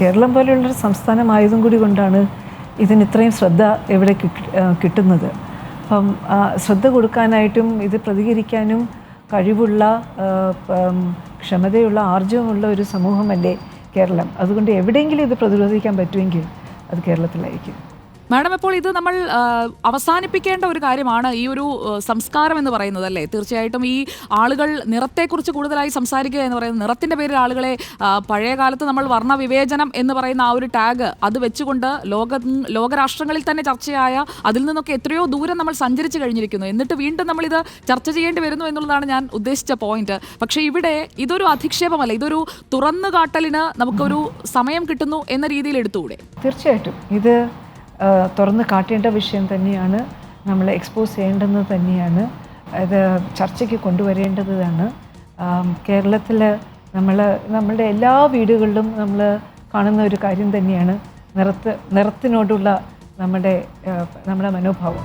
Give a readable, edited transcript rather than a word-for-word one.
കേരളം പോലെയുള്ളൊരു സംസ്ഥാനമായതും കൂടി കൊണ്ടാണ് ഇതിന് ഇത്രയും ശ്രദ്ധ എവിടെ കിട്ടുന്നത്. അപ്പം ശ്രദ്ധ കൊടുക്കാനായിട്ടും ഇത് പ്രതികരിക്കാനും കഴിവുള്ള ക്ഷമതയുള്ള ആർജവമുള്ള ഒരു സമൂഹമല്ലേ കേരളം. അതുകൊണ്ട് എവിടെയെങ്കിലും ഇത് പ്രതിരോധിക്കാൻ പറ്റുമെങ്കിൽ അത് കേരളത്തിലായിരിക്കും. മാഡം, ഇപ്പോൾ ഇത് നമ്മൾ അവസാനിപ്പിക്കേണ്ട ഒരു കാര്യമാണ് ഈ ഒരു സംസ്കാരം എന്ന് പറയുന്നത് അല്ലേ? തീർച്ചയായിട്ടും ഈ ആളുകൾ നിറത്തെക്കുറിച്ച് കൂടുതലായി സംസാരിക്കുക എന്ന് പറയുന്നത്, നിറത്തിൻ്റെ പേരിൽ ആളുകളെ പഴയ കാലത്ത് നമ്മൾ വർണ്ണവിവേചനം എന്ന് പറയുന്ന ആ ഒരു ടാഗ് അത് വെച്ചുകൊണ്ട് ലോകരാഷ്ട്രങ്ങളിൽ തന്നെ ചർച്ചയായ അതിൽ നിന്നൊക്കെ എത്രയോ ദൂരം നമ്മൾ സഞ്ചരിച്ച് കഴിഞ്ഞിരിക്കുന്നു. എന്നിട്ട് വീണ്ടും നമ്മളിത് ചർച്ച ചെയ്യേണ്ടി വരുന്നു എന്നുള്ളതാണ് ഞാൻ ഉദ്ദേശിച്ച പോയിന്റ്. പക്ഷേ ഇവിടെ ഇതൊരു അധിക്ഷേപമല്ല, ഇതൊരു തുറന്നുകാട്ടലിന് നമുക്കൊരു സമയം കിട്ടുന്നു എന്ന രീതിയിൽ എടുത്തുകൂടെ? തീർച്ചയായിട്ടും ഇത് തുറന്ന് കാട്ടേണ്ട വിഷയം തന്നെയാണ്, നമ്മൾ എക്സ്പോസ് ചെയ്യേണ്ടത് തന്നെയാണ്, ഇത് ചർച്ചയ്ക്ക് കൊണ്ടുവരേണ്ടതാണ്. കേരളത്തിൽ നമ്മളുടെ എല്ലാ വീടുകളിലും നമ്മൾ കാണുന്ന ഒരു കാര്യം തന്നെയാണ് നിറത്തിനോടുള്ള നമ്മുടെ മനോഭാവം.